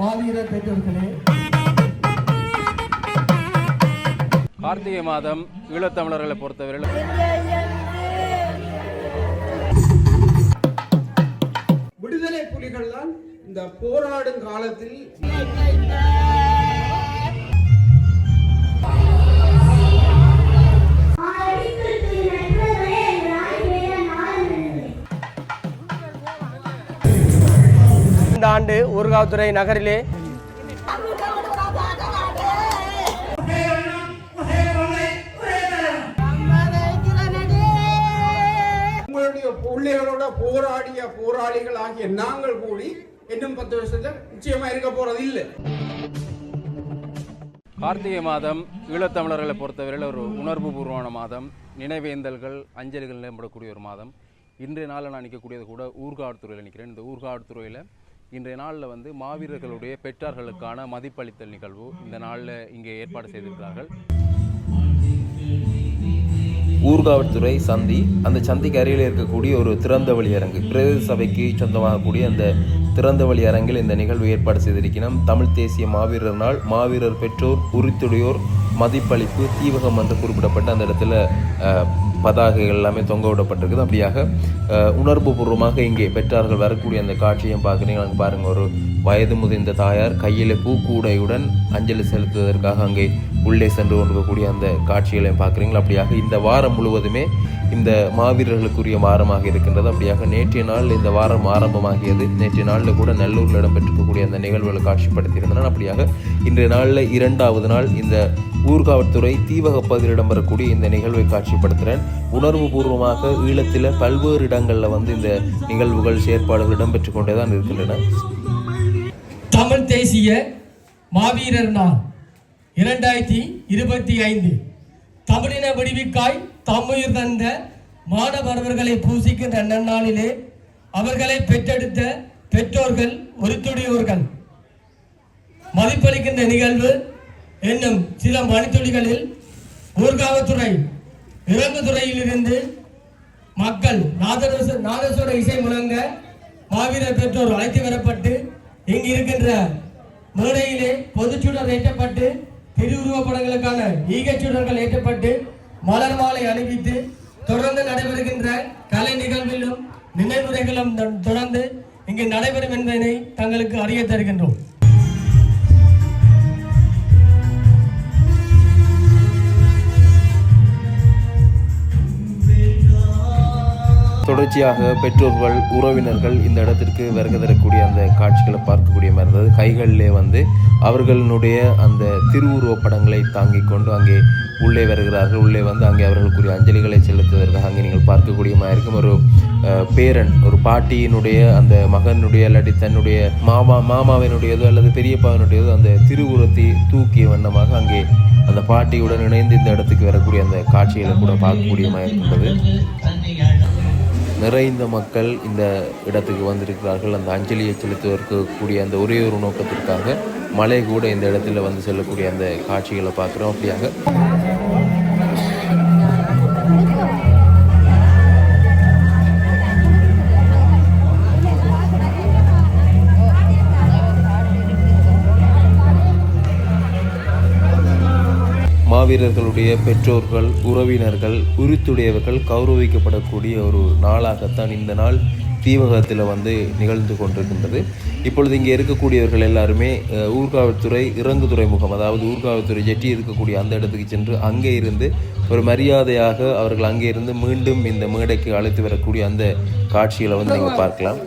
மாவீரர் பெற்றோர்களே, கார்த்திகை மாதம் ஈழத்தமிழர்களை பொறுத்தவரையில் விடுதலை புலிகள் தான் இந்த போராடும் காலத்தில் இந்த ஆண்டு ஊர்காவத்துறை நகரிலே உங்களுடைய பிள்ளைகளோட போராடிய போராளிகள் ஆகிய நாங்கள் கூடி இன்னும் 10 வருஷத்துல நிச்சயமா இருக்க போறது இல்லை. கார்த்திகை மாதம் ஈழத்தமிழர்களை பொறுத்தவரையில் ஒரு உணர்வு பூர்வமான மாதம், நினைவேந்தல்கள் அஞ்சலிகள் மேம்படக்கூடிய ஒரு மாதம். இன்றைய நாளில் நான் நிற்கக்கூடியது கூட ஊர்காவல்துறையில் நிற்கிறேன். இந்த ஊர்காவல்துறையில் இன்றைய நாளில் வந்து மாவீரர்களுடைய பெற்றார்களுக்கான மதிப்பளித்தல் நிகழ்வு இந்த நாளில் இங்கே ஏற்பாடு செய்திருக்கிறார்கள். ஊர்காவல்துறை சந்தி, அந்த சந்திக்கு அருகில் இருக்கக்கூடிய ஒரு திறந்த வழி அரங்கு, பிரதேச சபைக்கு சொந்தமாகக்கூடிய அந்த திறந்த வழி அரங்கில் இந்த நிகழ்வு ஏற்பாடு செய்திருக்கிறோம். தமிழ் தேசிய மாவீரர் நாள், மாவீரர் பெற்றோர் உரித்துடையோர் மதிப்பளிப்பு தீவகம் என்று குறிப்பிடப்பட்ட அந்த இடத்துல பதாகைகள் எல்லாமே தொங்க விடப்பட்டிருக்குது. அப்படியாக உணர்வு பூர்வமாக இங்கே பெற்றார்கள் வரக்கூடிய அந்த காட்சியும் பார்க்குறீங்க. அங்கே பாருங்கள், ஒரு வயது முதிர்ந்த தாயார் கையில் பூக்கூடையுடன் அஞ்சலி செலுத்துவதற்காக அங்கே உள்ளே சென்று கொண்டிருக்கக்கூடிய அந்த காட்சிகளையும் பார்க்குறீங்களா. அப்படியாக இந்த வாரம் முழுவதுமே இந்த மாவீரர்களுக்குரிய வாரமாக இருக்கின்றது. அப்படியாக நேற்றைய நாள் இந்த வாரம் ஆரம்பமாகியது. நேற்றைய நாளில் கூட நல்லூரில் இடம்பெற்றிருக்கக்கூடிய அந்த நிகழ்வுகளை காட்சிப்படுத்தியிருந்தன. அப்படியாக இன்றைய நாளில் 2வது நாள் இந்த ஊர்காவல்துறை தீவக பகுதியில் இடம்பெறக்கூடிய இந்த நிகழ்வை காட்சிப்படுத்துகிறேன். உணர்வு பூர்வமாக ஈழத்தில் பல்வேறு இடங்களில் வந்து இந்த நிகழ்வுகள் செயற்பாடுகள் இடம்பெற்றுக் கொண்டே தான் இருக்கின்றன. தமிழ் தேசிய மாவீரர் நாள் 2025 தமிழின விடுவிக்காய் தம்முயிர் தந்த மாணவர்களை பூசிக்கின்ற நன்னாளிலே அவர்களை பெற்றெடுத்த பெற்றோர்கள் உரித்துடையோர்கள் மதிப்பளிக்கின்ற நிகழ்வு என்னும் சில மணித்துளிகளில் ஊர்காவத்துறை இறங்குதுறையிலிருந்து மக்கள் நாதஸ்வர இசை முழங்க மாவீரர் பெற்றோர் அழைத்து வரப்பட்டு இங்கு இருக்கின்ற மேடையிலே பொதுச்சுடர் ஏற்றப்பட்டு திருவுருவப் படங்களுக்கான ஈகச்சுடர்கள் ஏற்றப்பட்டு மலர் மாலை அணிவித்து தொடர்ந்து நடைபெறுகின்ற கலை நிகழ்விலும் நினைவுரைகளும் தொடர்ந்து இங்கு நடைபெறும் என்பதனை தங்களுக்கு அறிய தருகின்றோம். தொடர்ச்சியாக பெற்றோர்கள் உறவினர்கள் இந்த இடத்திற்கு வருகை தரக்கூடிய அந்த காட்சிகளை பார்க்கக்கூடிய மாதிரி இருந்தது. கைகளிலே வந்து அவர்களுடைய அந்த திருவுருவப் படங்களை தாங்கிக் கொண்டு அங்கே உள்ளே வருகிறார்கள். உள்ளே வந்து அங்கே அவர்களுக்குரிய அஞ்சலிகளை செலுத்துவதற்காக அங்கே நீங்கள் பார்க்கக்கூடிய மாதிரி இருக்கும். ஒரு பேரன், ஒரு பாட்டியினுடைய அந்த மகனுடைய இல்லாட்டி தன்னுடைய மாமாவினுடையதோ அல்லது பெரியப்பாவினுடையதோ அந்த திருவுருவத்தை தூக்கிய வண்ணமாக அங்கே அந்த பாட்டியுடன் இணைந்து இந்த இடத்துக்கு வரக்கூடிய அந்த காட்சிகளை கூட பார்க்கக்கூடிய மாதிரி இருக்கின்றது. நிறைந்த மக்கள் இந்த இடத்துக்கு வந்திருக்கிறார்கள். அந்த அஞ்சலியை செலுத்துவதற்கு கூடிய அந்த ஒரே ஒரு நோக்கத்திற்காக மழை கூட இந்த இடத்துல வந்து செல்லக்கூடிய அந்த காட்சிகளை பார்க்குறோம். அப்படியாக மாவீரர்களுடைய பெற்றோர்கள் உறவினர்கள் உரித்துடையவர்கள் கௌரவிக்கப்படக்கூடிய ஒரு நாளாகத்தான் இந்த நாள் தீவகத்தில் வந்து நிகழ்ந்து கொண்டிருக்கின்றது. இப்பொழுது இங்கே இருக்கக்கூடியவர்கள் எல்லாருமே ஊர்காவல்துறை இறங்கு துறைமுகம், அதாவது ஊர்காவல்துறை ஜெட்டி இருக்கக்கூடிய அந்த இடத்துக்கு சென்று அங்கே இருந்து ஒரு மரியாதையாக அவர்கள் அங்கே இருந்து மீண்டும் இந்த மேடைக்கு அழைத்து வரக்கூடிய அந்த காட்சிகளை வந்து நீங்கள் பார்க்கலாம்.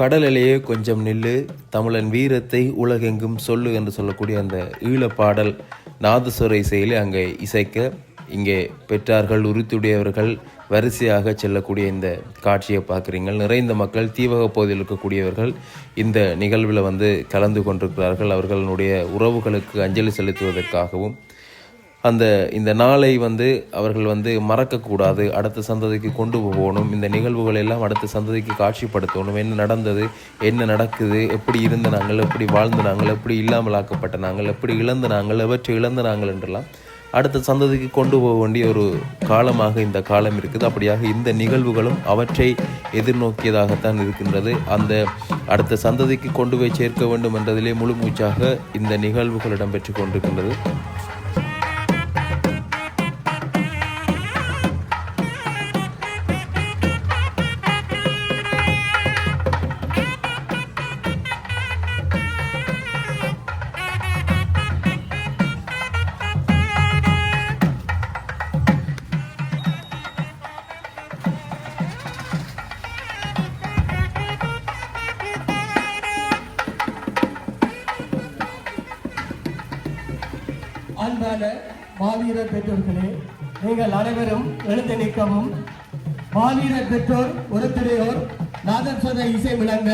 கடலிலேயே கொஞ்சம் நில்லு, தமிழன் வீரத்தை உலகெங்கும் சொல்லு என்று சொல்லக்கூடிய அந்த ஈழப்பாடல் நாதஸ்வர இசையிலே அங்கே இசைக்க, இங்கே பெற்றார்கள் உறுத்துடையவர்கள் வரிசையாக செல்லக்கூடிய இந்த காட்சியை பார்க்குறீங்க. நிறைந்த மக்கள் தீவக பகுதியில் இருக்கக்கூடியவர்கள் இந்த நிகழ்வில் கலந்து கொண்டிருக்கிறார்கள். அவர்களுடைய உறவுகளுக்கு அஞ்சலி செலுத்துவதற்காகவும் இந்த நாளை அவர்கள் மறக்கக்கூடாது, அடுத்த சந்ததிக்கு கொண்டு போகணும், இந்த நிகழ்வுகள் எல்லாம் அடுத்த சந்ததிக்கு காட்சிப்படுத்தணும். என்ன நடந்தது, என்ன நடக்குது, எப்படி இருந்த நாங்கள், எப்படி வாழ்ந்த நாங்கள், எப்படி இல்லாமல் ஆக்கப்பட்ட நாங்கள், எப்படி இழந்த நாங்கள், எவற்றை இழந்த நாங்கள் என்றெல்லாம் அடுத்த சந்ததிக்கு கொண்டு போக வேண்டிய ஒரு காலமாக இந்த காலம் இருக்குது. அப்படியாக இந்த நிகழ்வுகளும் அவற்றை எதிர்நோக்கியதாகத்தான் இருக்கின்றது. அடுத்த சந்ததிக்கு கொண்டு போய் சேர்க்க வேண்டும் என்றதிலே முழு மூச்சாக இந்த நிகழ்வுகள் இடம்பெற்று கொண்டிருக்கின்றது. அன்பான மாவீரர் பெற்றோர்களே, நீங்கள் அனைவரும் எழுந்து நிற்கவும். மாவீரர் பெற்றோர் ஒருத்தரையோர் நாதஸ்வர இசை விளங்க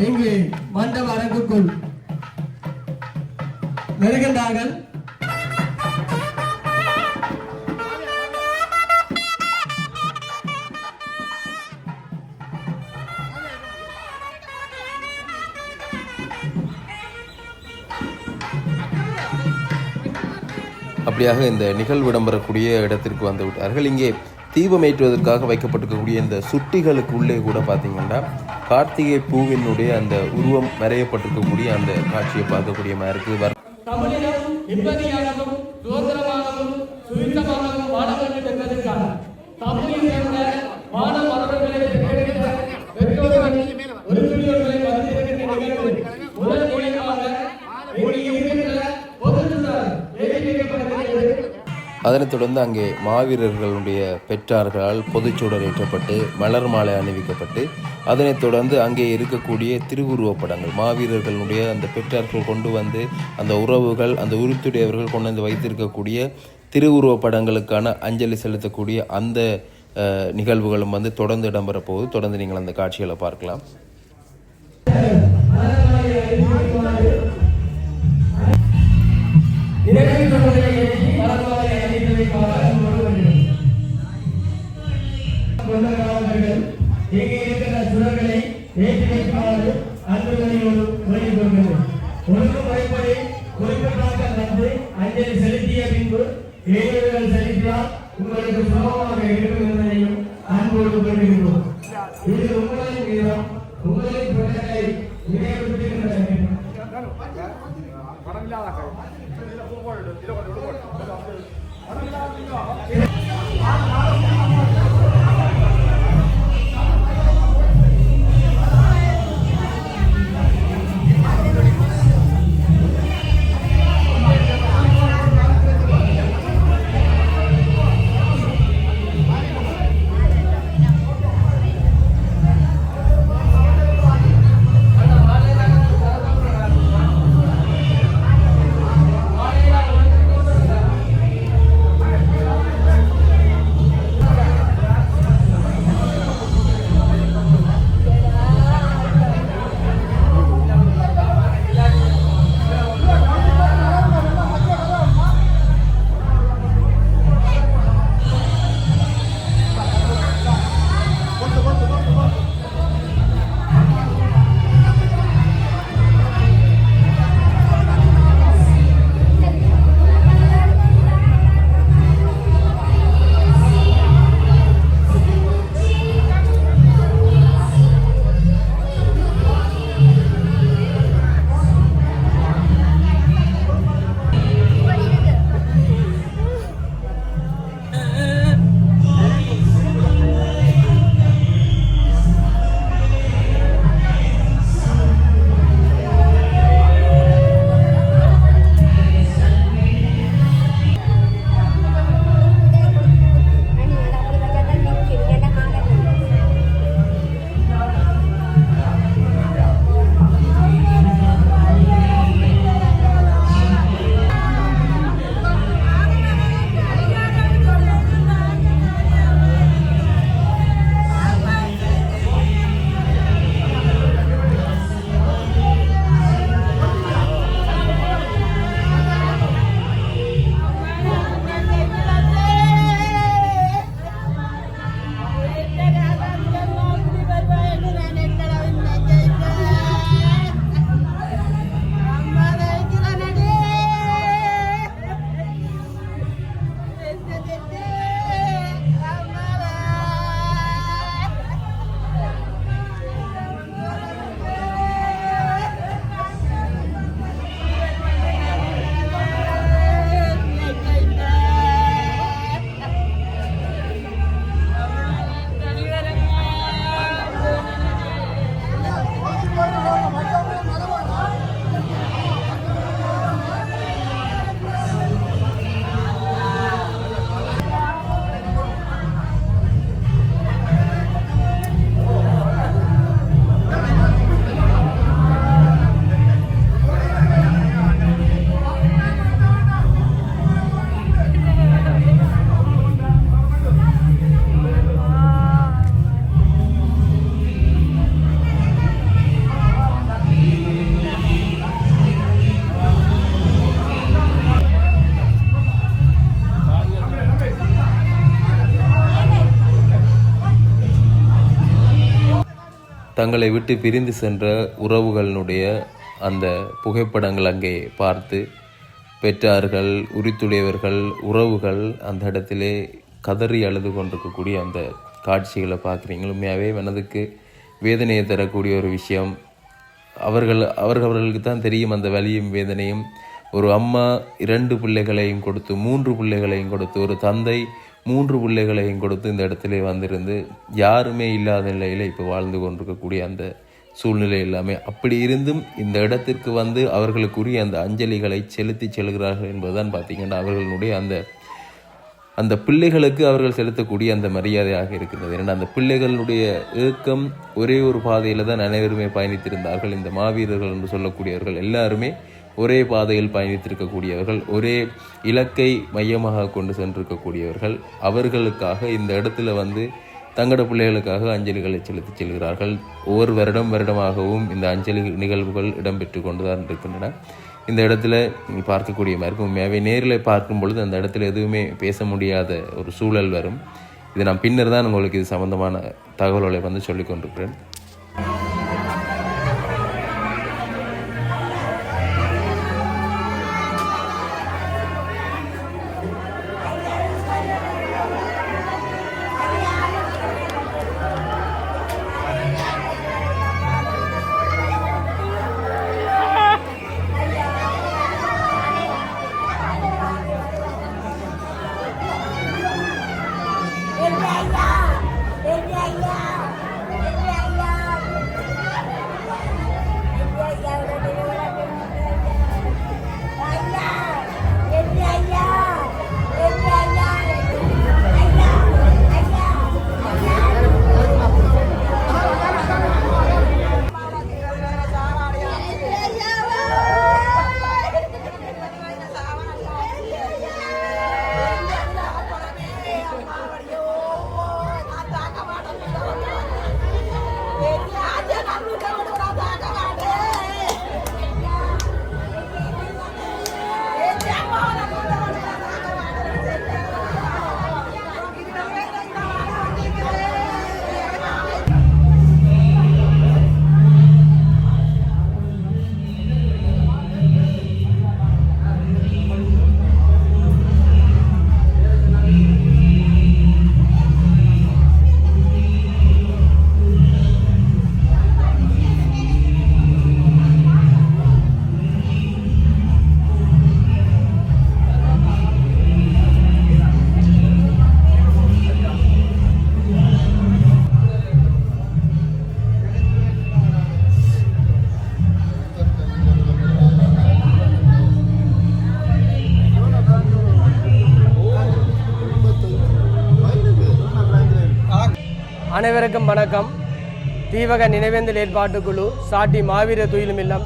இங்கு மண்டப அரங்குக்குள் வருகின்றார்கள். அப்படியாக இந்த நிகழ்வு இடம்பெறக்கூடிய இடத்திற்கு வந்து விட்டார்கள். இங்கே தீபம் ஏற்றுவதற்காக வைக்கப்பட்டிருக்கக்கூடிய இந்த சுட்டிகளுக்கு உள்ளே கூட பார்த்தீங்கன்னா கார்த்திகை பூவினுடைய அந்த உருவம் வரையப்பட்டிருக்கக்கூடிய அந்த காட்சியை பார்க்கக்கூடிய மாதிரி இருக்குது. தமிழினம் நிம்மதியாகவும் சுதந்திரமாகவும் சுதந்திரமாகவும் வாழ வேண்டும் என்பதற்காக தமிழில் சேர்ந்த மாணவ மாணவர்களை பெற்றோர்கள் ஒருங்கிணைகளை வந்திருக்கின்ற நிகழ்வு முதல் மூலியமாக அதனைத் தொடர்ந்து அங்கே மாவீரர்களுடைய பெற்றார்களால் பொதுச்சூடல் ஏற்றப்பட்டு மலர் மாலை அணிவிக்கப்பட்டு, அதனைத் தொடர்ந்து அங்கே இருக்கக்கூடிய திருவுருவப் படங்கள், மாவீரர்களுடைய அந்த பெற்றார்கள் கொண்டு வந்து அந்த உறவுகள், அந்த உறுத்துடையவர்கள் கொண்டு வந்து வைத்திருக்கக்கூடிய திருவுருவப் படங்களுக்கான அஞ்சலி செலுத்தக்கூடிய அந்த நிகழ்வுகளும் தொடர்ந்து இடம்பெற போகுது. தொடர்ந்து நீங்கள் அந்த காட்சிகளை பார்க்கலாம். அஞ்சலி செலுத்திய பின்பு செலுத்தினால் உங்களுக்கு சுலபமாக இருக்கும் என்பதையும் அன்போடு கொண்டிருக்கிறோம். இது உங்களின் வீரம், உங்களின் பிள்ளைகளை தங்களை விட்டு பிரிந்து சென்ற உறவுகளினுடைய அந்த புகைப்படங்கள் அங்கே பார்த்து பெற்றார்கள், உரித்துடையவர்கள், உறவுகள் அந்த இடத்திலே கதறி அழுது கொண்டிருக்கக்கூடிய அந்த காட்சிகளை பார்க்குறீங்க. உண்மையாகவே மனதுக்கு வேதனையை தரக்கூடிய ஒரு விஷயம். அவர்களுக்கு தான் தெரியும் அந்த வலியும் வேதனையும். ஒரு அம்மா 2 பிள்ளைகளையும் கொடுத்து 3 பிள்ளைகளையும் கொடுத்து, ஒரு தந்தை 3 பிள்ளைகளையும் கொடுத்து இந்த இடத்துல வந்திருந்து யாருமே இல்லாத நிலையில் இப்போ வாழ்ந்து கொண்டிருக்கக்கூடிய அந்த சூழ்நிலை எல்லாமே. அப்படி இருந்தும் இந்த இடத்திற்கு வந்து அவர்களுக்குரிய அந்த அஞ்சலிகளை செலுத்தி செல்கிறார்கள் என்பதுதான் பார்த்திங்கன்னா அவர்களுடைய அந்த பிள்ளைகளுக்கு அவர்கள் செலுத்தக்கூடிய அந்த மரியாதையாக இருக்கின்றது. ஏன்னா அந்த பிள்ளைகளுடைய ஏக்கம் ஒரே ஒரு பாதையில் தான் அனைவருமே பயணித்திருந்தார்கள். இந்த மாவீரர்கள் என்று சொல்லக்கூடியவர்கள் எல்லாருமே ஒரே பாதையில் பயணித்திருக்கக்கூடியவர்கள், ஒரே இலக்கை மையமாக கொண்டு சென்றிருக்கக்கூடியவர்கள். அவர்களுக்காக இந்த இடத்துல வந்து தங்களோட பிள்ளைகளுக்காக அஞ்சலிகளை செலுத்தி செல்கிறார்கள். ஒவ்வொரு வருடமாகவும் இந்த அஞ்சலி நிகழ்வுகள் இடம்பெற்று கொண்டுதான் இருக்கின்றன. இந்த இடத்துல நீங்கள் பார்க்கக்கூடிய மாதிரி இருக்கும். உண்மையாகவே நேரில் பார்க்கும் பொழுது அந்த இடத்துல எதுவுமே பேச முடியாத ஒரு சூழல் வரும். இது நான் பின்னர் தான் உங்களுக்கு இது சம்பந்தமான தகவல்களை வந்து சொல்லிக் கொண்டிருக்கிறேன். அனைவருக்கும் வணக்கம். தீவக நினைவேந்தல் ஏற்பாட்டுக்குழு சாட்டி மாவீரர் துயிலும் இல்லம்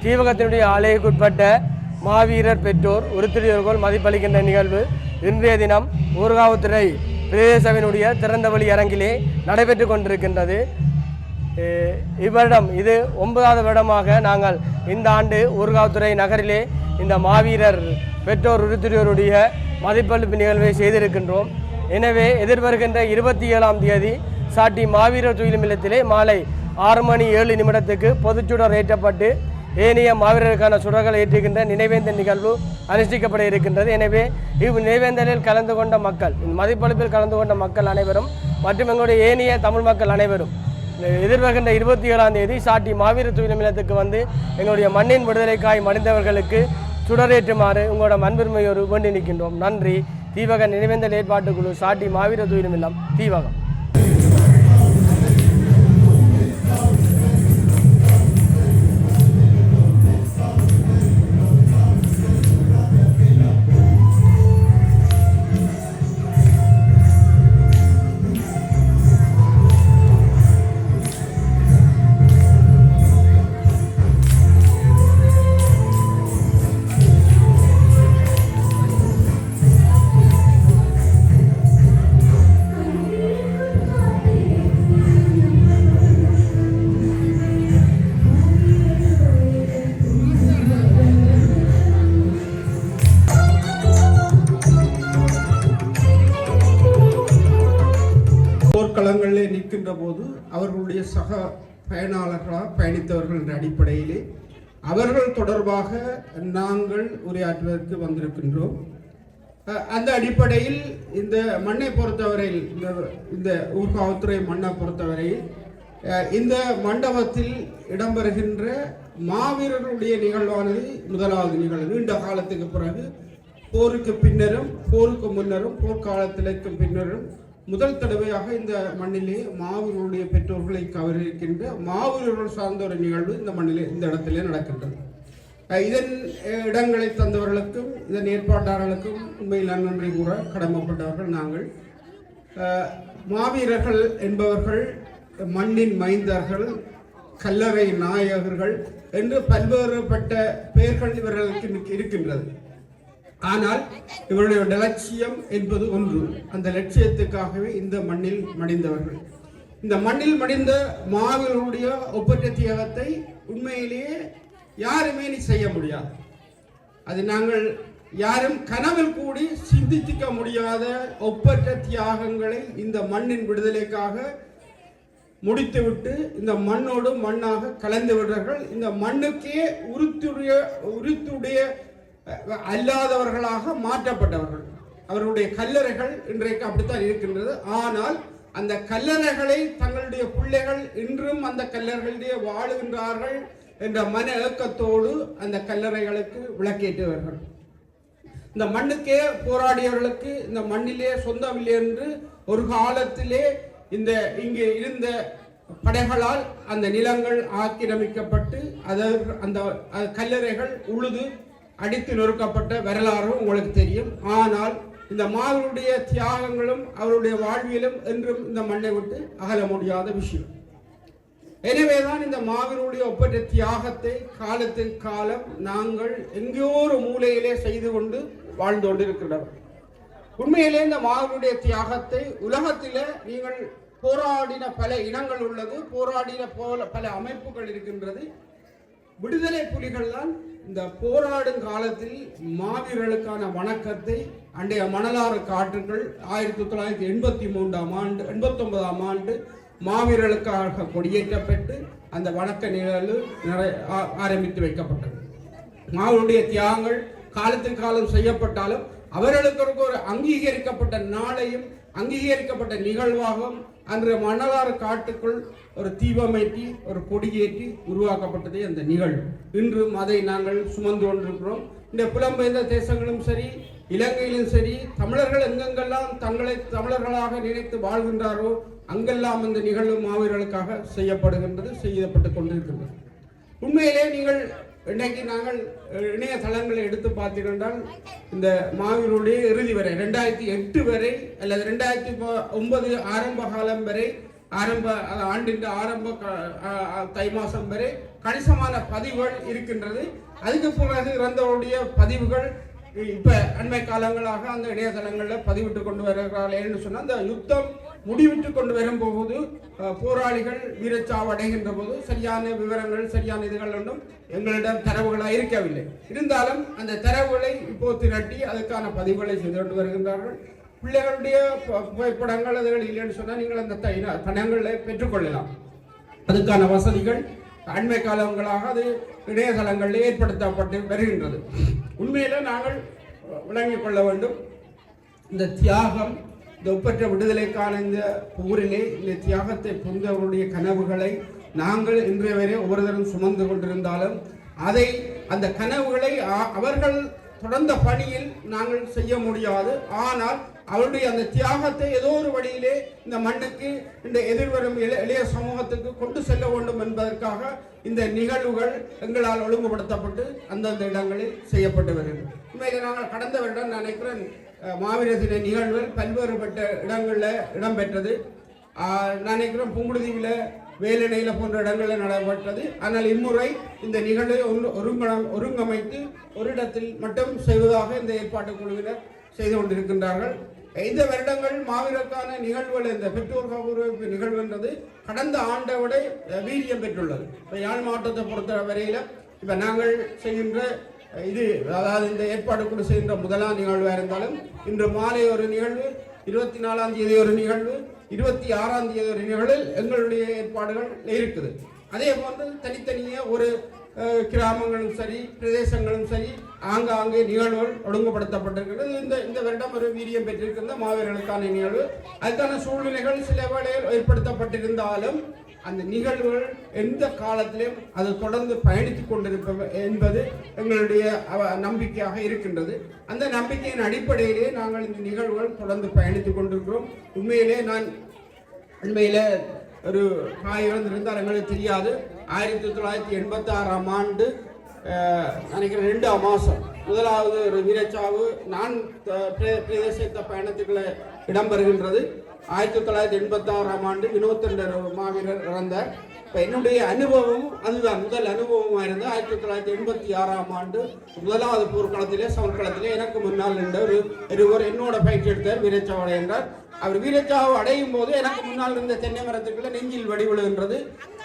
தீவகத்தினுடைய ஆலைக்குட்பட்ட மாவீரர் பெற்றோர் உறுத்துடையோர்கள் மதிப்பளிக்கின்ற நிகழ்வு இன்றைய தினம் ஊர்காவத்துறை பிரதேசவினுடைய திறந்தவெளி அரங்கிலே நடைபெற்று கொண்டிருக்கின்றது. இவ்வருடம் இது 9வது வருடமாக நாங்கள் இந்த ஆண்டு ஊர்காவத்துறை நகரிலே இந்த மாவீரர் பெற்றோர் உறுத்துடையோருடைய மதிப்பளிப்பு நிகழ்வை செய்திருக்கின்றோம். எனவே எதிர்வருகின்ற 27ஆம் தேதி சாட்டி மாவீரர் துயிலும் இல்லத்திலே மாலை 6:07 பொதுச்சுடர் ஏற்றப்பட்டு ஏனைய மாவீரருக்கான சுடர்கள் ஏற்றுகின்ற நினைவேந்தல் நிகழ்வு அனுஷ்டிக்கப்பட இருக்கின்றது. எனவே இவ்நினைவேந்தலில் கலந்து கொண்ட மக்கள், மதிப்பளிப்பில் கலந்து கொண்ட மக்கள் அனைவரும் மற்றும் எங்களுடைய ஏனைய தமிழ் மக்கள் அனைவரும் எதிர்வருகின்ற 27ஆம் தேதி சாட்டி மாவீரர் துயிலும் இல்லத்துக்கு வந்து எங்களுடைய மண்ணின் விடுதலைக்காய் மடிந்தவர்களுக்கு சுடரேற்றுமாறு உங்களோட மண்பெருமையோடு வேண்டி நிற்கின்றோம். நன்றி. தீவக நினைவேந்தல் ஏற்பாட்டுக்குழு சாட்டி மாவீரர் துயிலும் இல்லம் தீவகம். வருகின்ற போது அவர்களுடைய சக பயனாளர்களாக பயணித்தவர்கள் என்ற அடிப்படையிலே அவர்கள் தொடர்பாக நாங்கள் உரையாற்றுவதற்கு வந்திருக்கின்றோம். அந்த அடிப்படையில் இந்த மண்ணை பொறுத்தவரையில் இந்த ஊர்காவல்துறை மண்ணை பொறுத்தவரையில் இந்த மண்டபத்தில் இடம்பெறுகின்ற மாவீரர்களுடைய நிகழ்வானது முதலாவது நிகழ்வு. நீண்ட காலத்துக்கு பிறகு போருக்கு பின்னரும் போருக்கு முன்னரும் போர்க்காலத்திற்கு பின்னரும் முதல் தடவையாக இந்த மண்ணிலே மாவீரர்களுடைய பெற்றோர்களை கவர்கின்ற மாவீரர்கள் சார்ந்த ஒரு நிகழ்வு இந்த மண்ணிலே இந்த இடத்திலே நடக்கின்றது. இதன் இடங்களை தந்தவர்களுக்கும் இதன் ஏற்பாட்டாளர்களுக்கும் உண்மையில் நன்றி கூற கடமைப்பட்டவர்கள் நாங்கள். மாவீரர்கள் என்பவர்கள் மண்ணின் மைந்தர்கள், கல்லறை நாயகர்கள் என்று பல்வேறுபட்ட பெயர்கள் இவர்களுக்கு இருக்கின்றது. ஆனால் இவருடைய லட்சியம் என்பது ஒன்று. அந்த லட்சியத்துக்காகவே இந்த மண்ணில் மடிந்தவர்கள். இந்த மண்ணில் மடிந்த மாவீரர்களுடைய ஒப்பற்ற தியாகத்தை உண்மையிலேயே யாருமே செய்ய முடியாது. அது நாங்கள் யாரும் கனவில் கூடி சிந்திக்க முடியாத ஒப்பற்ற தியாகங்களை இந்த மண்ணின் விடுதலைக்காக முடித்துவிட்டு இந்த மண்ணோடு மண்ணாக கலந்து விடுறார்கள். இந்த மண்ணுக்கே உருத்துடைய அல்லாதவர்களாக மாற்றப்பட்டவர்கள். அவர்களுடைய கல்லறைகள் இன்றைக்கு அப்படித்தான் இருக்கின்றது. ஆனால் அந்த கல்லறைகளை தங்களுடைய பிள்ளைகள் இன்றும் அந்த கல்லறைகளிலே வாழுகின்றார்கள் என்ற மன ஏக்கத்தோடு அந்த கல்லறைகளுக்கு விளக்கேற்றுவார்கள். இந்த மண்ணுக்கே போராடியவர்களுக்கு இந்த மண்ணிலே சொந்தமில்லை என்று ஒரு காலத்திலே இந்த இங்கே இருந்த படைகளால் அந்த நிலங்கள் ஆக்கிரமிக்கப்பட்டு அந்த கல்லறைகள் உழுது அடித்து நொறுக்கப்பட்ட வரலாறும் உங்களுக்கு தெரியும். ஆனால் இந்த மாவீரருடைய தியாகங்களும் அவருடைய வாழ்வியலும் என்றும் இந்த மண்ணை விட்டு அகல முடியாத விஷயம். எனவேதான் இந்த மாவீரருடைய ஒப்பற்ற தியாகத்தை காலத்துக்கு காலம் நாங்கள் எங்கேயோ ஒரு மூலையிலே செய்து கொண்டு வாழ்ந்து கொண்டிருக்கிறோம். உண்மையிலே இந்த மாவீரருடைய தியாகத்தை உலகத்திலே நீங்கள் போராடின பல இனங்கள் உள்ளது, போராடின பல அமைப்புகள் இருக்கின்றது. விடுதலை புலிகள் தான் இந்த போராடும் காலத்தில் மாவீரர்களுக்கான வணக்கத்தை அண்டைய மணலாறு காற்றுகள் 1989ஆம் ஆண்டு மாவீரர்களுக்காக கொடியேற்றப்பட்டு அந்த வணக்க நிகழ்வு ஆரம்பித்து வைக்கப்பட்டது. மாவீரருடைய தியாகங்கள் காலத்துக்கு காலம் செய்யப்பட்டாலும் அவர்களுக்கு ஒரு அங்கீகரிக்கப்பட்ட நாளையும் அங்கீகரிக்கப்பட்ட நிகழ்வாகவும் அன்று மணலாறு காட்டுக்குள் ஒரு தீபமேற்றி ஒரு கொடியேற்றி உருவாக்கப்பட்டதே அந்த நிகழ்வு. இன்றும் அதை நாங்கள் சுமந்து கொண்டிருக்கிறோம். இந்த புலம்பெயர்ந்த தேசங்களும் சரி, இலங்கையிலும் சரி, தமிழர்கள் எங்கெங்கெல்லாம் தங்களை தமிழர்களாக நினைத்து வாழ்கின்றாரோ அங்கெல்லாம் இந்த நிகழ்வு மாவீரர்களுக்காக செய்யப்பட்டு கொண்டிருக்கின்றது. உண்மையிலே நீங்கள் இன்றைக்கு நாங்கள் இணையதளங்களை எடுத்து பார்த்தீர்கள், இந்த மாவீரருடைய இறுதி வரை 2008 வரை அல்லது 2009 ஆரம்ப காலம் வரை ஆண்டின் ஆரம்ப தை மாதம் வரை கணிசமான பதிவுகள் இருக்கின்றது. அதுக்கு பிறகு இறந்தவருடைய பதிவுகள் இப்ப அண்மை காலங்களாக அந்த இணையதளங்களில் பதிவிட்டு கொண்டு வருகிறார்கள். என்று சொன்னால் அந்த யுத்தம் முடிவிட்டு கொண்டு வரும்போது போராளிகள் வீரச்சாவு அடைகின்ற போது சரியான விவரங்கள் சரியான இதுகள் ஒன்றும் எங்களிடம் தரவுகளாக இருக்கவில்லை. இருந்தாலும் அந்த தரவுகளை இப்போ திரட்டி அதுக்கான பதிவுகளை செய்து கொண்டு வருகின்றார்கள். பிள்ளைகளுடைய புகைப்படங்கள் அதுகள் இல்லைன்னு சொன்னால் நீங்கள் அந்த பணங்களை பெற்றுக்கொள்ளலாம். அதுக்கான வசதிகள் அண்மை காலங்களாக அது இணையதளங்களில் ஏற்படுத்தப்பட்டு வருகின்றது. உண்மையில நாங்கள் விளங்கிக் கொள்ள வேண்டும், இந்த தியாகம், இந்த ஒப்பற்ற விடுதலைக்கான இந்த போரிலே இந்த தியாகத்தை புரிந்தவர்களுடைய கனவுகளை நாங்கள் இன்றைய வரை ஒவ்வொருத்தரும் சுமந்து கொண்டிருந்தாலும் அதை அந்த கனவுகளை அவர்கள் தொடர்ந்த பணியில் நாங்கள் செய்ய முடியாது. ஆனால் அவருடைய அந்த தியாகத்தை ஏதோ ஒரு வழியிலே இந்த மண்ணுக்கு, இந்த எதிர்வரும் எளிய சமூகத்துக்கு கொண்டு செல்ல வேண்டும் என்பதற்காக இந்த நிகழ்வுகள் எங்களால் ஒழுங்குபடுத்தப்பட்டு அந்தந்த இடங்களில் செய்யப்பட்டு வருகிறது. உண்மையிலே நாங்கள் கடந்த வருடம் நினைக்கிறேன் மாவீரர் தின நிகழ்வுகள் பல்வேறுபட்ட இடங்களில் இடம்பெற்றது. நினைக்கிறேன் புங்குடுதீவில், வேலணையில் போன்ற இடங்களில் நடைபெற்றது. ஆனால் இம்முறை இந்த நிகழ்வை ஒருங்கமைத்து ஒரு இடத்தில் மட்டும் செய்வதாக இந்த ஏற்பாட்டு குழுவினர் செய்து கொண்டிருக்கின்றார்கள். இந்த வருடங்கள் மாவீரருக்கான நிகழ்வுகள், இந்த பெற்றோர் கௌரவிப்பு நிகழ்வு என்றது கடந்த ஆண்டை விட வீரியம் பெற்றுள்ளது. இப்போ யாழ் மாவட்டத்தை பொறுத்த வரையில் இப்போ நாங்கள் செய்கின்ற இது, அதாவது இந்த ஏற்பாடு குழு செய்கின்ற முதலாம் நிகழ்வாக இருந்தாலும் இன்று மாலை ஒரு நிகழ்வு, 24ஆம் தேதி ஒரு நிகழ்வு, 26ஆம் தேதி ஒரு நிகழ்வில் எங்களுடைய ஏற்பாடுகள் இருக்குது. அதே போன்று தனித்தனியே ஒரு கிராமங்களும் சரி பிரதேசங்களும் சரி ஆங்காங்கே நிகழ்வுகள் ஒழுங்குபடுத்தப்பட்டிருக்கிறது. இந்த வருடம் ஒரு வீரியம் பெற்றிருக்கின்ற மாவீரர்களுக்கான நிகழ்வு. அதுக்கான சூழ்நிலைகள் சில வேளையில் ஏற்படுத்தப்பட்டிருந்தாலும் அந்த நிகழ்வுகள் எந்த காலத்திலும் அது தொடர்ந்து பயணித்துக் கொண்டிருப்ப என்பது எங்களுடைய நம்பிக்கையாக இருக்கின்றது. அந்த நம்பிக்கையின் அடிப்படையிலே நாங்கள் இந்த நிகழ்வுகள் தொடர்ந்து பயணித்துக் கொண்டிருக்கிறோம். உண்மையிலே ஒரு தாய் இழந்திருந்தால் எங்களுக்கு தெரியாது. 1986ஆம் ஆண்டு நினைக்கிறேன் 2ஆம் மாதம் முதலாவது ஒரு வீரச்சாவு நான் பிரதேச பயணத்துக்குள்ள இடம்பெறுகின்றது. 1986ஆம் ஆண்டு வினோத் என்ற மாவீரர் இறந்தார். இப்போ என்னுடைய அனுபவம் அதுதான் முதல் அனுபவமாக இருந்தது. 1986ஆம் ஆண்டு முதலாவது போர்க்களத்திலே சமர்க்களத்திலே எனக்கு முன்னால் நின்ற ஒருவர் என்னோட பயிற்சி எடுத்தார், வீரச்சாவடை என்றார். அவர் வீரச்சாவு அடையும் போது எனக்கு முன்னால் இருந்த தென்னை மரத்துக்குள்ள நெஞ்சில் வடி விழுகின்றது.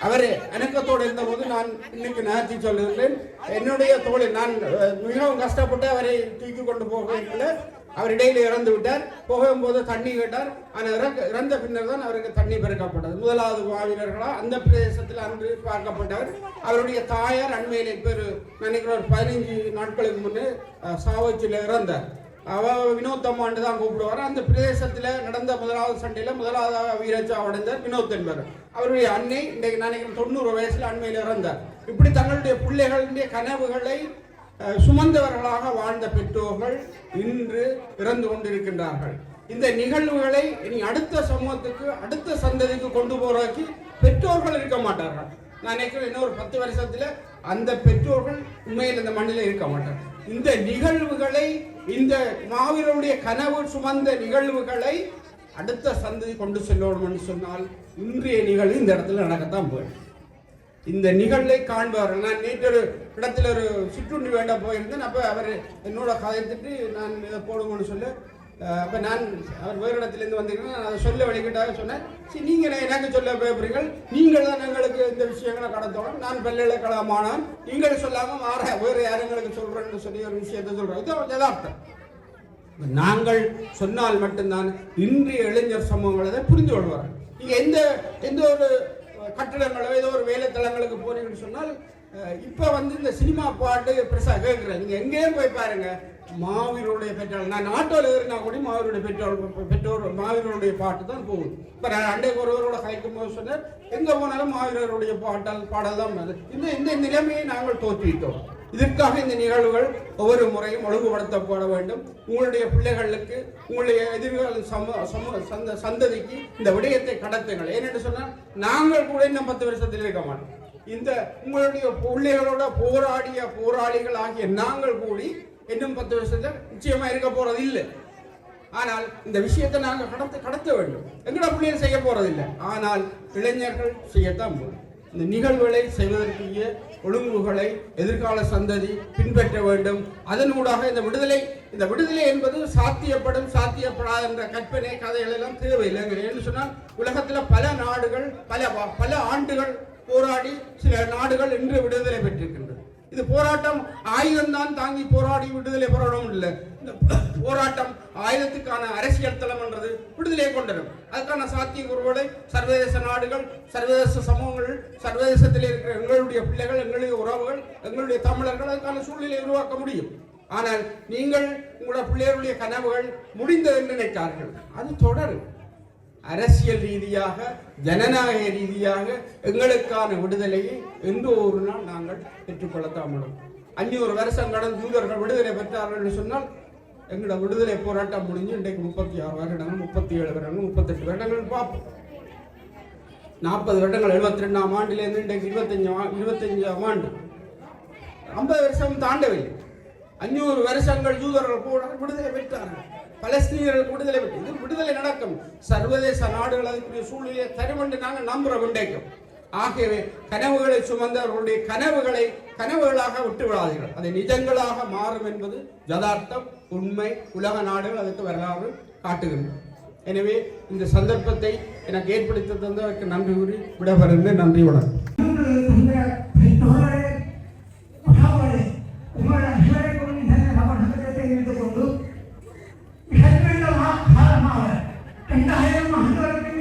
அவர் அணக்கத்தோடு இருந்தபோது நான் இன்னைக்கு நகர்த்தி சொல்லுகின்றேன், என்னுடைய தோளில் நான் மிகவும் கஷ்டப்பட்டு அவரை தூக்கி கொண்டு போகவில்லை. அவர் இடையில இறந்து விட்டார். போகும்போது தண்ணி கேட்டார். ஆனால் இறந்த பின்னர் தான் அவருக்கு தண்ணி பெருக்கப்பட்டது. முதலாவது மாவீரர்களா அந்த பிரதேசத்தில் அன்று பார்க்கப்பட்டவர். அவருடைய தாயார் அண்மையிலே பேர் நினைக்கிற ஒரு 15 நாட்களுக்கு முன்னே சாவச்சியில் இறந்தார். வினோத்தம் ஆண்டு தான் கூப்பிடுவார். அந்த பிரதேசத்தில் நடந்த முதலாவது சண்டையில் முதலாவதாக வீரச்சாவு அடைந்தார் வினோத் என்பவர். அவருடைய அன்னை இன்றைக்கு நினைக்கிறேன் 90 வயசில் அண்மையில் இறந்தார். இப்படி தங்களுடைய பிள்ளைகளுடைய கனவுகளை சுமந்தவர்களாக வாழ்ந்த பெற்றோர்கள் இன்று இறந்து கொண்டிருக்கின்றார்கள். இந்த நிகழ்வுகளை இனி அடுத்த சமூகத்துக்கு அடுத்த சந்ததிக்கு கொண்டு போறதுக்கு பெற்றோர்கள் இருக்க மாட்டார்கள். நான் நினைக்கிறேன் இன்னொரு 10 வருஷத்துல அந்த பெற்றோர்கள் உண்மையில் இந்த மண்ணில் இருக்க மாட்டார்கள். இந்த நிகழ்வுகளை இந்த மாவீரருடைய கனவு சுமந்த நிகழ்வுகளை அடுத்த சந்ததி கொண்டு செல்லணும் என்று சொன்னால் இன்றைய நிகழ்வு இந்த இடத்துல நடக்கத்தான் போயிடும். இந்த நிகழ்வை காண்பவர்கள் நான் நேற்று ஒரு இடத்துல ஒரு சிற்றுண்டி வேண்டாம் போயிருந்தேன். அப்போ அவர் என்னோட கதைத்துட்டு நான் இதை போடுங்கன்னு சொல்ல அப்போ நான் அவர் வேறு இடத்துலேருந்து வந்திருக்கேன். நான் அதை சொல்ல வழிகிட்டாக சொன்னேன். சரி நீங்கள் எனக்கு சொல்ல போகிறீர்கள், நீங்கள் தான் எங்களுக்கு இந்த விஷயங்களை கடத்தணும். நான் பல்கலைக்கழகமானான் நீங்கள் சொல்லாமல் வேறு யார் எங்களுக்கு சொல்கிறேன்னு சொல்லி ஒரு விஷயத்தை சொல்கிறோம். இது யதார்த்தம். நாங்கள் சொன்னால் மட்டும்தான் இன்றைய இளைஞர் சமூகங்களை தான் புரிந்து கொள்வார்கள். நீங்கள் எந்த ஒரு கட்டிடங்களோ ஏதோ ஒரு வேலைத்தளங்களுக்கு போனீங்கன்னு சொன்னால் இப்போ இந்த சினிமா பாட்டு பெருசாக கேட்குறேன். நீங்கள் எங்கேயும் போய் பாருங்க, மாவீரருடைய பெற்றோர். நான் ஆட்டோவில் ஏறினா கூட மாவீரருடைய பெற்றோர் மாவீரருடைய பாட்டு தான் போகுது. இப்போ நான் அன்றைக்கு ஒருவரோட கலைக்கும் போது சொன்னார், எங்கே போனாலும் மாவீரருடைய பாடல் தான். இந்த நிலைமையை நாங்கள் தோற்றுவித்தோம். இதற்காக இந்த நிகழ்வுகள் ஒவ்வொரு முறையும் ஒழுங்குபடுத்தப்பட வேண்டும். உங்களுடைய பிள்ளைகளுக்கு உங்களுடைய எதிர்கால சந்ததிக்கு இந்த விடயத்தை கடத்துங்கள். ஏனென்று சொன்னால் நாங்கள் கூட இன்னும் 10 வருஷத்தில் இருக்க மாட்டோம். இந்த உங்களுடைய பிள்ளைகளோட போராடிய போராளிகள் ஆகிய நாங்கள் கூடி இன்னும் 10 வருஷத்தில் நிச்சயமா இருக்க போறது இல்லை. ஆனால் இந்த விஷயத்தை நாங்கள் கடத்த வேண்டும். எங்களோட பிள்ளைகள் செய்ய போறதில்லை, ஆனால் இளைஞர்கள் செய்யத்தான் போகும். இந்த நிகழ்வுகளை செய்வதற்குரிய ஒழுங்குகளை எதிர்கால சந்ததி பின்பற்ற வேண்டும். அதனூடாக இந்த விடுதலை என்பது சாத்தியப்படும் சாத்தியப்படாத என்ற கற்பனை கதைகள் எல்லாம் தேவையில்லை. என்று சொன்னால் உலகத்தில் பல நாடுகள் பல ஆண்டுகள் போராடி சில நாடுகள் இன்று விடுதலை பெற்றிருக்கின்றது. இது போராட்டம் ஆயுதம்தான் தாங்கி போராடி விடுதலை போராட்டம் இல்லை. இந்த போராட்டம் ஆயுதத்துக்கான அரசியல் தளம் என்றது விடுதலையை கொண்டிருக்கும். அதுக்கான சாத்தியக்கூறுகளை சர்வதேச நாடுகள், சர்வதேச சமூகங்கள், சர்வதேசத்தில் இருக்கிற எங்களுடைய பிள்ளைகள், எங்களுடைய உறவுகள், எங்களுடைய தமிழர்கள் அதுக்கான சூழ்நிலையை உருவாக்க முடியும். ஆனால் நீங்கள் உங்களுடைய பிள்ளைகளுடைய கனவுகள் முடிந்தது என்று நினைத்தார்கள். அது தொடரும். அரசியல் ரீதியாக ஜனநாயக ரீதியாக எங்களுக்கான விடுதலையை என்று ஒரு நாள் நாங்கள் பெற்றுக்கொள்ளத்தான் முடியும். 500 வருஷம் கடந்த யூதர்கள் விடுதலை பெற்றார்கள் என்று சொன்னால் எங்களோட விடுதலை போராட்டம் முடிஞ்சு இன்றைக்கு 36 வருடங்கள், 37 வருடங்கள், 38 வருடங்கள் பார்ப்போம். 40 வருடங்கள் 72ஆம் ஆண்டிலிருந்து இன்றைக்கு 25ஆம் ஆண்டு 50 வருஷம் தாண்டவில்லை. 500 வருஷங்கள் யூதர்கள் கூட விடுதலை பெற்றார்கள். பலஸ்தீனியர்கள் விடுதலை பெற்று இது விடுதலை நடக்கும். சர்வதேச நாடுகள் அதுக்குரிய சூழ்நிலையை தரும் என்று நாங்கள் நம்புற உண்டைக்கும். ஆகவே கனவுகளை சுமந்தவர்களுடைய கனவுகளை கனவுகளாக விட்டு விடாதீர்கள். அதை நிஜங்களாக மாறும் என்பது யதார்த்தம், உண்மை. உலக நாடுகள் அதுக்கு வரலாறு காட்டுகின்றன. எனவே இந்த சந்தர்ப்பத்தை எனக்கு ஏற்படுத்தி தந்ததற்கு நன்றி கூறி விடப்படுகின்றேன். நன்றி, வணக்கம். ஆண்டவருக்கு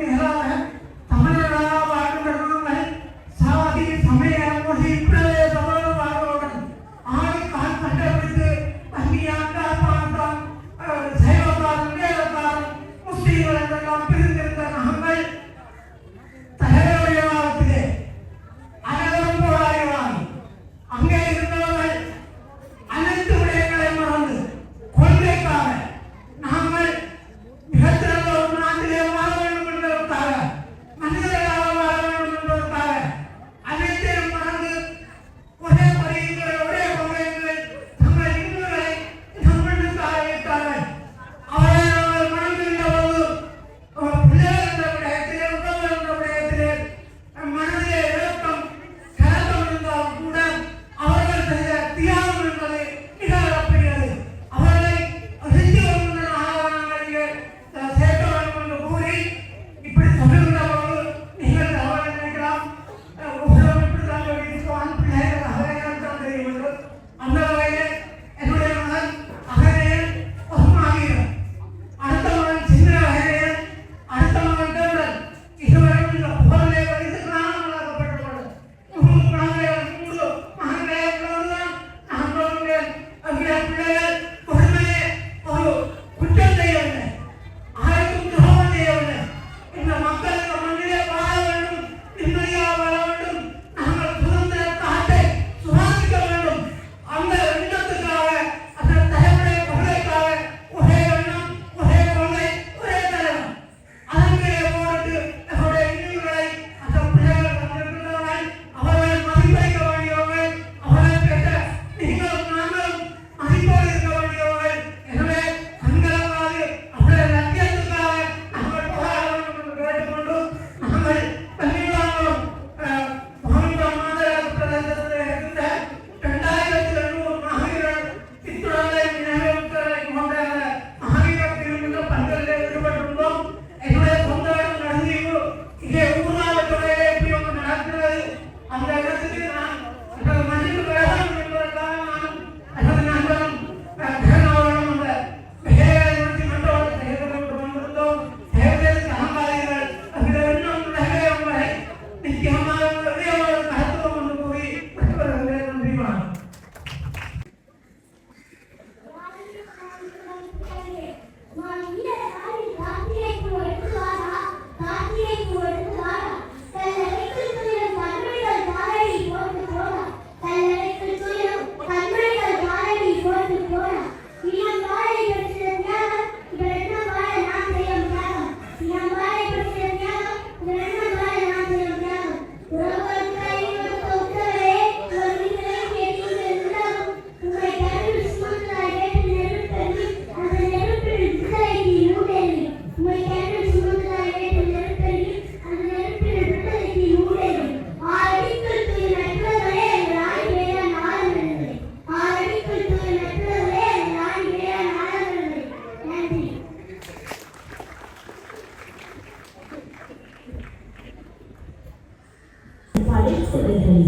படைத்தவர்களே,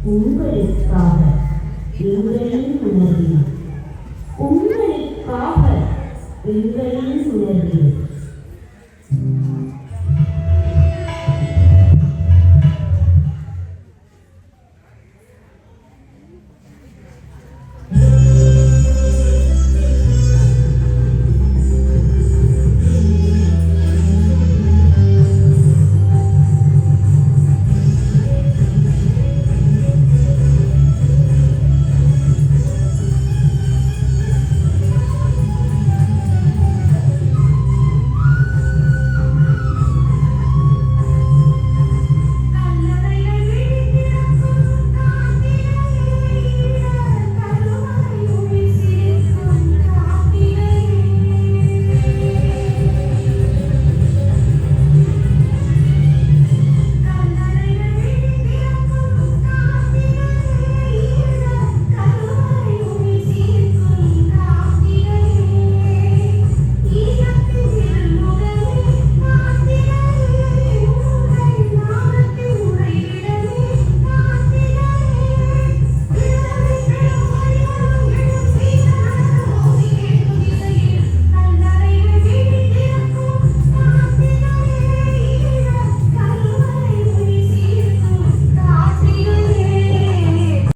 உங்களுக்காக எங்களின் உணர்வில், உங்களுக்காக எங்களின் உணர்வில்